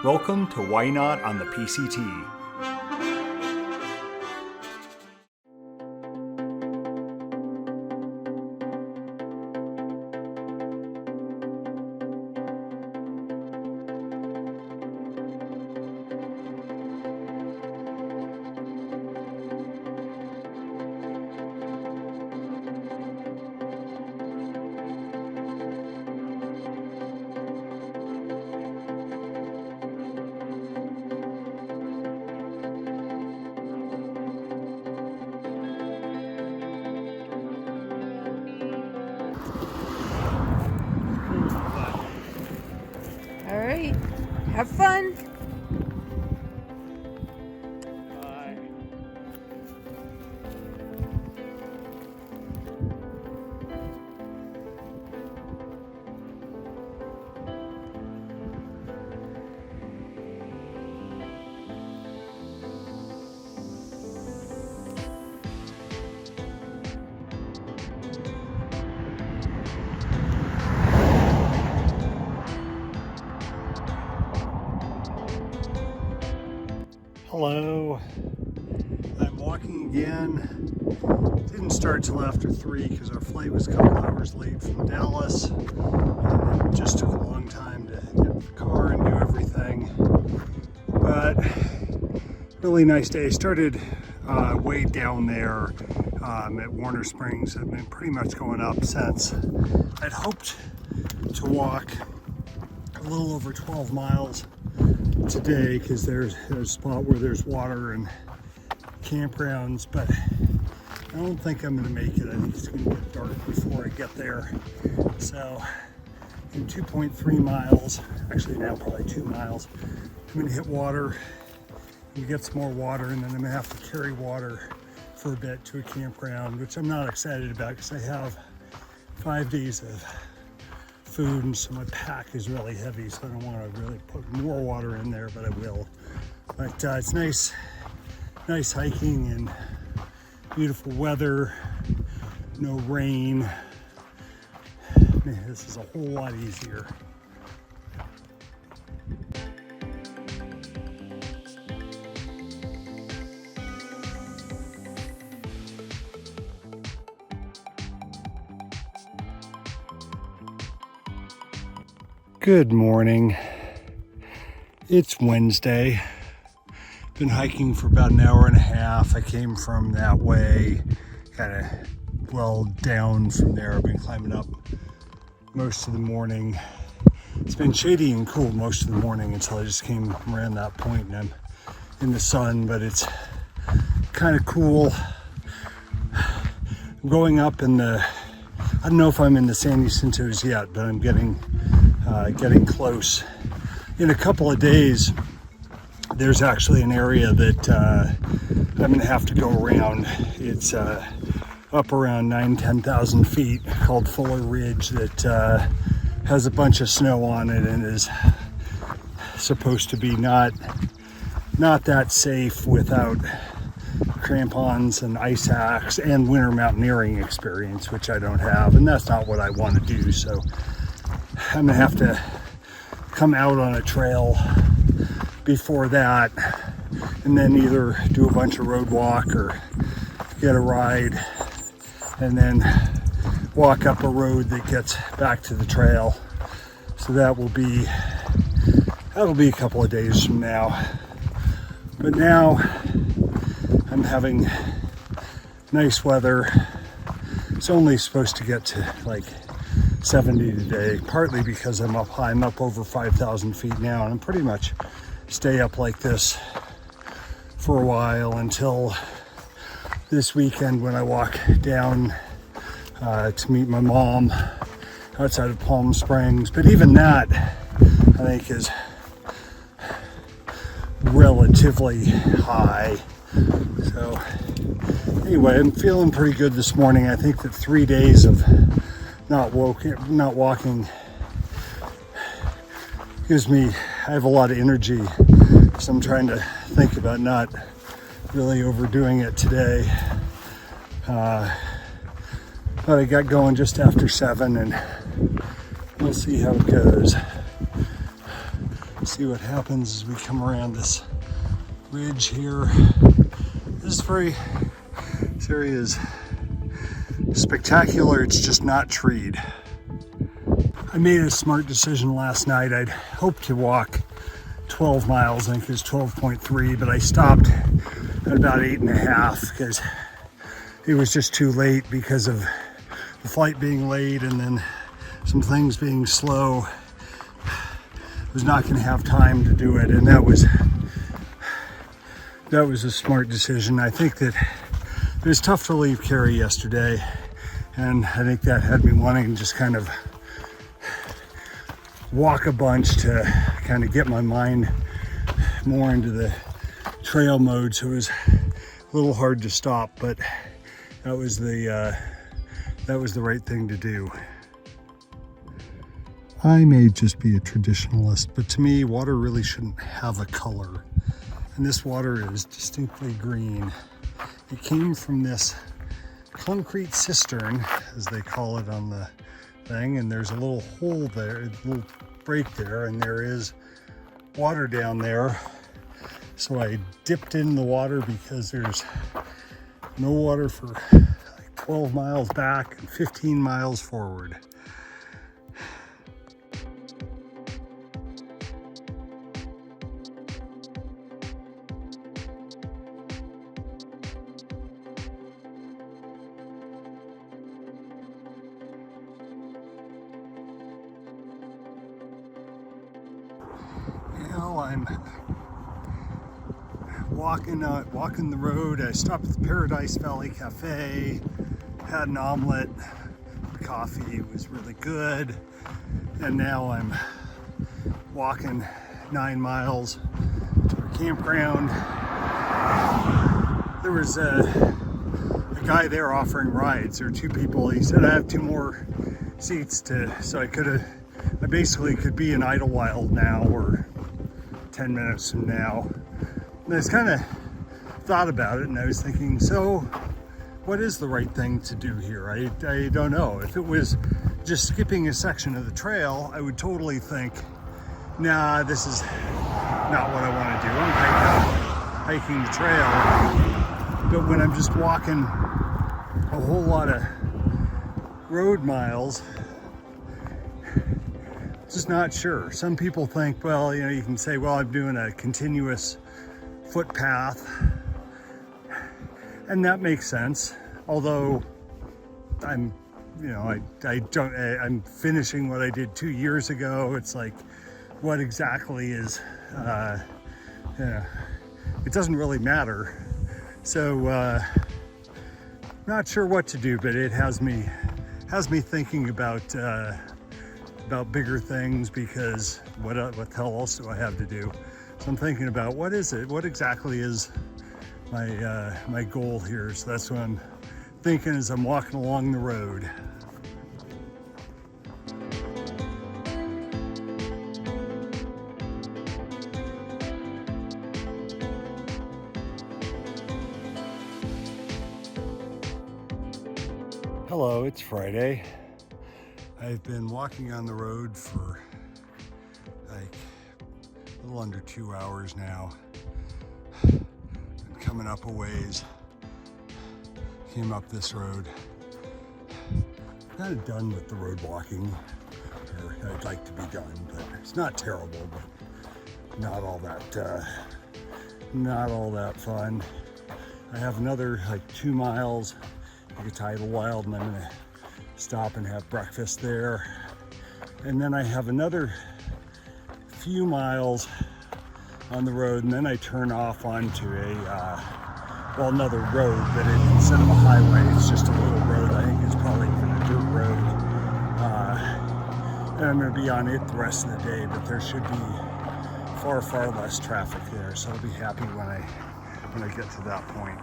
Welcome to Ynot on the PCT. All right, have fun. Hello, I'm walking again. Didn't start till after 3 because our flight was a couple hours late from Dallas. And it just took a long time to get the car and do everything. But really nice day. Started way down there at Warner Springs. I've been pretty much going up since. I'd hoped to walk a little over 12 miles today because there's a spot where there's water and campgrounds, but I don't think I'm going to make it. I think it's going to get dark before I get there. So in 2.3 miles, actually now probably 2 miles, I'm going to hit water and get some more water, and then I'm going to have to carry water for a bit to a campground, which I'm not excited about because I have 5 days of food, and so my pack is really heavy, so I don't want to really put more water in there, but I will. But it's nice hiking and beautiful weather, no rain. Man, this is a whole lot easier. Good morning. It's Wednesday. Been hiking for about an hour and a half. I came from that way, kind of well down from there. I've been climbing up most of the morning. It's been shady and cool most of the morning until I just came around that point and I'm in the sun, but it's kind of cool. I'm going up in the, I don't know if I'm in the San Jacintos yet, but I'm getting close. In a couple of days, there's actually an area that I'm gonna have to go around. It's up around 10,000 feet called Fuller Ridge that has a bunch of snow on it and is supposed to be not that safe without crampons and ice axe and winter mountaineering experience, which I don't have, and that's not what I want to do. So I'm gonna have to come out on a trail before that and then either do a bunch of road walk or get a ride and then walk up a road that gets back to the trail. So that'll be a couple of days from now. But now I'm having nice weather. It's only supposed to get to like 70 today, partly because I'm up high. I'm up over 5,000 feet now, and I'm pretty much stay up like this for a while until this weekend when I walk down to meet my mom outside of Palm Springs. But even that, I think, is relatively high. So anyway, I'm feeling pretty good this morning. I think that 3 days of not walking gives me, I have a lot of energy, so I'm trying to think about not really overdoing it today. But I got going just after 7 and we'll see how it goes. See what happens as we come around this ridge here. This area is spectacular. It's just not treed. I made a smart decision last night. I'd hoped to walk 12 miles. I think it was 12.3, but I stopped at about 8.5 because it was just too late because of the flight being late and then some things being slow. I was not going to have time to do it, and that was a smart decision. I think that it was tough to leave Carrie yesterday, and I think that had me wanting to just kind of walk a bunch to kind of get my mind more into the trail mode, so it was a little hard to stop, but that was the right thing to do. I may just be a traditionalist, but to me, water really shouldn't have a color. And this water is distinctly green. It came from this concrete cistern, as they call it on the thing, and there's a little hole there, a little break there, and there is water down there. So I dipped in the water because there's no water for like 12 miles back and 15 miles forward. Now I'm walking the road. I stopped at the Paradise Valley Cafe, had an omelet, coffee was really good, and now I'm walking 9 miles to a campground. There was a guy there offering rides. There were 2 people. He said I have 2 more seats so I basically could be in Idlewild now or 10 minutes from now. And I was kind of thought about it, and I was thinking, so what is the right thing to do here? I don't know. If it was just skipping a section of the trail, I would totally think, nah, this is not what I want to do. I'm hiking the trail. But when I'm just walking a whole lot of road miles, just not sure. Some people think, well, you can say, well, I'm doing a continuous footpath, and that makes sense. Although I'm finishing what I did 2 years ago. It's like, what exactly is, it doesn't really matter. So, not sure what to do, but it has me thinking about bigger things, because what the hell else do I have to do? So I'm thinking about what exactly is my goal here. So that's what I'm thinking as I'm walking along the road. Hello, it's Friday. I've been walking on the road for like a little under 2 hours now. Been coming up a ways. Came up this road. Kind of done with the road walking, or I'd like to be done, but it's not terrible, but not all that fun. I have another like 2 miles to get to Idlewild, and I'm gonna stop and have breakfast there. And then I have another few miles on the road, and then I turn off onto another road, but instead of a highway, it's just a little road. I think it's probably even a dirt road. And I'm gonna be on it the rest of the day, but there should be far, far less traffic there. So I'll be happy when I get to that point.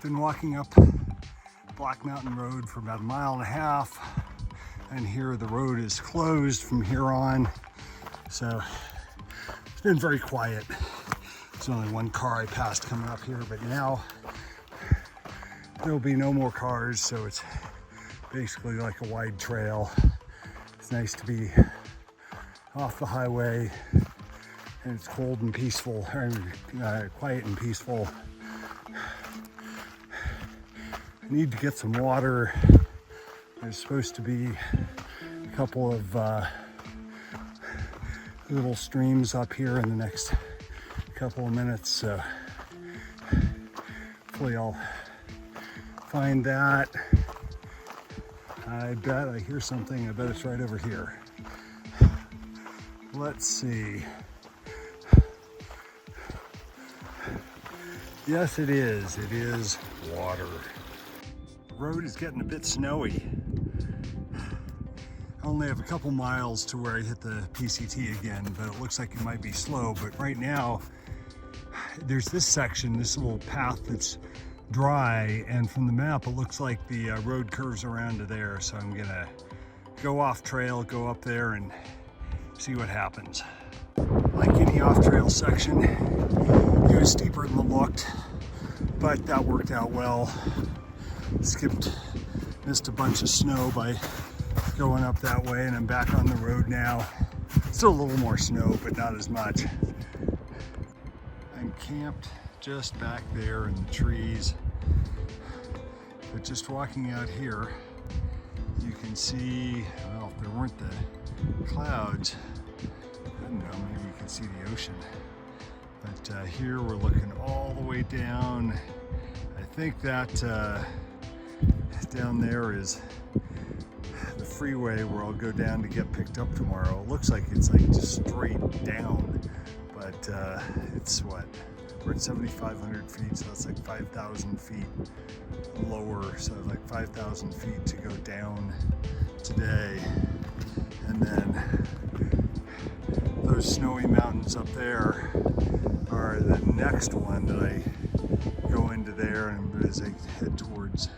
Been walking up Black Mountain Road for about 1.5 miles, and here the road is closed from here on. So it's been very quiet. There's only one car I passed coming up here, but now there'll be no more cars, so it's basically like a wide trail. It's nice to be off the highway, and it's cold and peaceful, quiet and peaceful. I need to get some water. There's supposed to be a couple of little streams up here in the next couple of minutes, so hopefully I'll find that. I bet I hear something. I bet it's right over here. Let's see. Yes, it is. It is water. The road is getting a bit snowy. I only have a couple miles to where I hit the PCT again, but it looks like it might be slow. But right now, there's this section, this little path that's dry, and from the map it looks like the road curves around to there, so I'm gonna go off trail, go up there and see what happens. Like any off trail section, it was steeper than it looked, but that worked out well. Missed a bunch of snow by going up that way, and I'm back on the road now. Still a little more snow, but not as much. I'm camped just back there in the trees, but just walking out here, you can see, well, if there weren't the clouds, I don't know, maybe you can see the ocean. But here we're looking all the way down. I think that down there is the freeway where I'll go down to get picked up tomorrow. It looks like it's like just straight down, but it's what? We're at 7,500 feet, so that's like 5,000 feet lower. So like 5,000 feet to go down today. And then those snowy mountains up there are the next one that I go into there, and as I head towards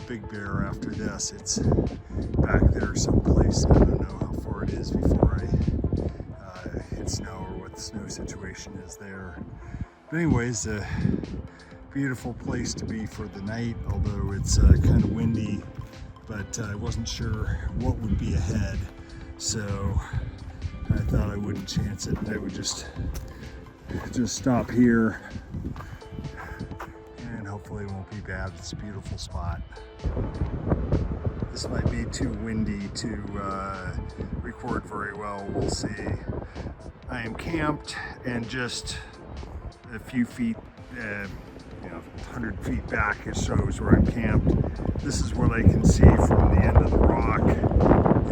Big Bear after this, it's back there someplace. I don't know how far it is before I hit snow or what the snow situation is there. But anyways, a beautiful place to be for the night, although it's kind of windy, but I wasn't sure what would be ahead, so I thought I wouldn't chance it. I would just stop here, and hopefully it won't be bad. It's a beautiful spot. This might be too windy to record very well. We'll see. I am camped, and just a few feet, 100 feet back, it shows where I'm camped. This is what I can see from the end of the rock.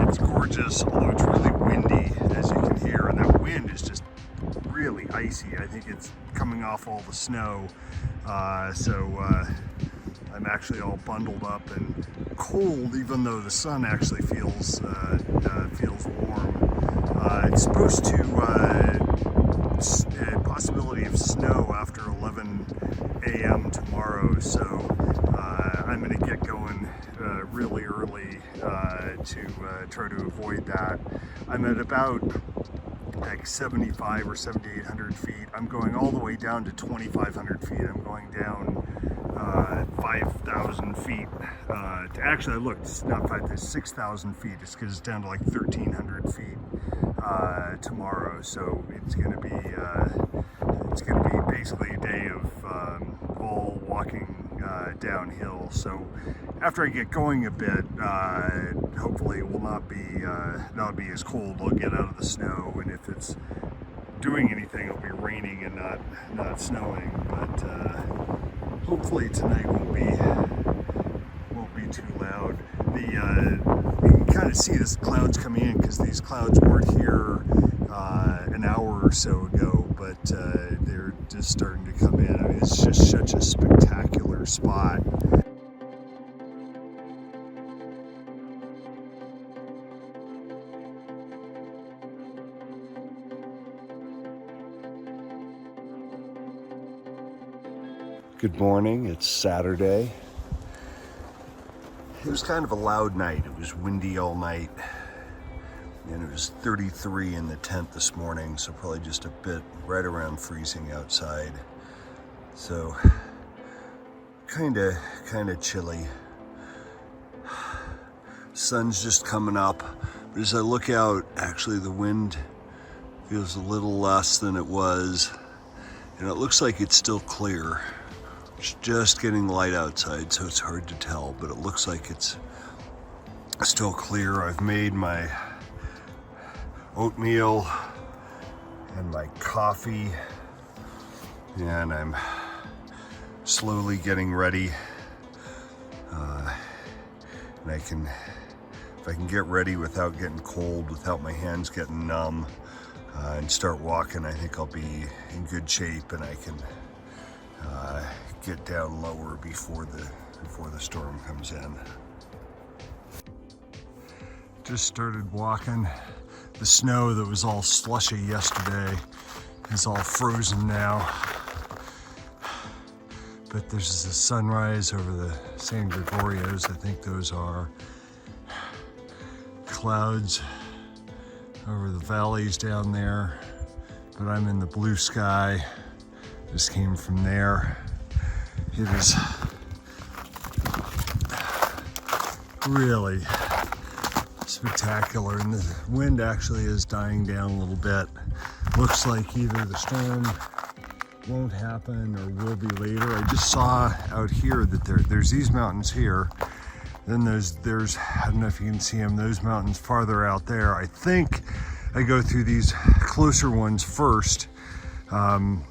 It's gorgeous, although it's really windy, as you can hear, and that wind is just really icy. I think it's coming off all the snow, so I'm actually all bundled up and cold, even though the sun actually feels warm. It's supposed to possibility of snow after 11 a.m. tomorrow, so I'm going to get going really early to try to avoid that. I'm at about like 7,500 or 7,800 feet. I'm going all the way down to 2,500 feet. I'm going down 5,000 feet. Actually, I looked, it's not 5,000, 6,000 feet. It's because it's down to like 1,300 feet tomorrow. So it's going to be basically a day of all walking downhill. So after I get going a bit, hopefully it will not be as cold. I'll get out of the snow, and if it's doing anything, it'll be raining and not snowing. But hopefully tonight won't be too loud. You can kind of see this clouds coming in, because these clouds weren't here an hour or so ago, but they're just starting to come in. I mean, it's just such a spectacular spot. Good morning, it's Saturday. It was kind of a loud night. It was windy all night, and it was 33 in the tent this morning, so probably just a bit right around freezing outside. So kind of chilly. Sun's just coming up. As I look out, actually the wind feels a little less than it was, and it looks like it's still clear. It's just getting light outside, so it's hard to tell, but it looks like it's still clear. I've made my oatmeal and my coffee, and I'm slowly getting ready. And if I can get ready without getting cold, without my hands getting numb, and start walking, I think I'll be in good shape, and I can get down lower before the storm comes in. Just started walking. The snow that was all slushy yesterday is all frozen now. But there's the sunrise over the San Gregorios. I think those are clouds over the valleys down there. But I'm in the blue sky. Just came from there. It is really spectacular, and the wind actually is dying down a little bit. Looks like either the storm won't happen or will be later. I just saw out here that there's these mountains here, then there's I don't know if you can see them, those mountains farther out there. I think I go through these closer ones first in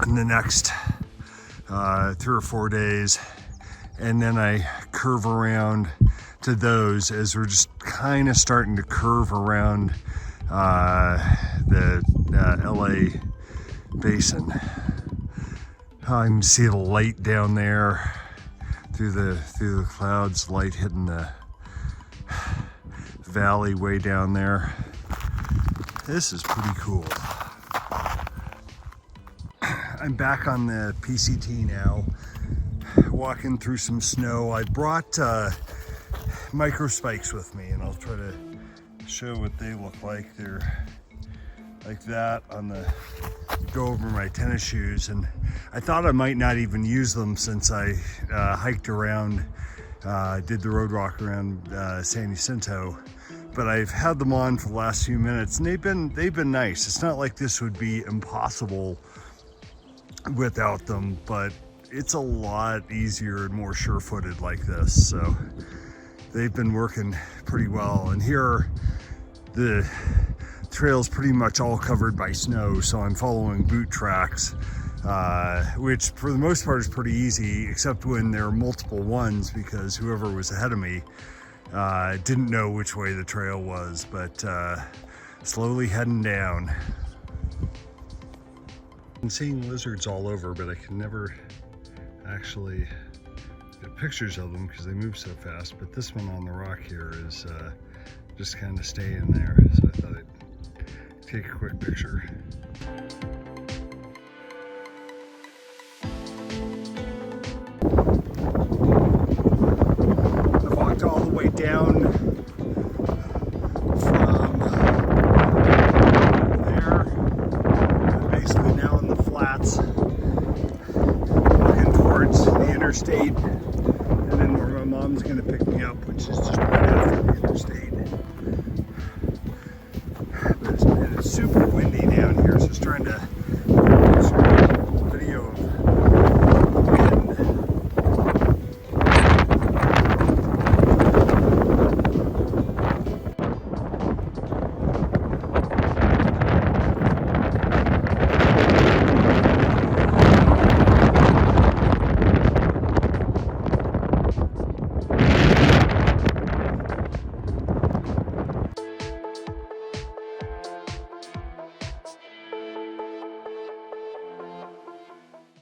the next 3 or 4 days, and then I curve around to those as we're just kind of starting to curve around the LA basin. I can see the light down there through the clouds, light hitting the valley way down there. This is pretty cool. I'm back on the PCT now, walking through some snow. I brought micro spikes with me, and I'll try to show what they look like. They're like that on the go over my tennis shoes, and I thought I might not even use them since I hiked around, did the road walk around San Jacinto, but I've had them on for the last few minutes, and they've been nice. It's not like this would be impossible without them, but it's a lot easier and more sure-footed like this, so they've been working pretty well. And here the trail's pretty much all covered by snow, so I'm following boot tracks, which for the most part is pretty easy, except when there are multiple ones, because whoever was ahead of me didn't know which way the trail was, but slowly heading down. I'm seeing lizards all over, but I can never actually get pictures of them because they move so fast. But this one on the rock here is just kind of staying there, so I thought I'd take a quick picture. I've walked all the way down from there. I'm basically now in the flats, looking towards the interstate, and then where my mom's gonna pick me up, which is just right after the interstate. But it's super windy down here, so it's trying to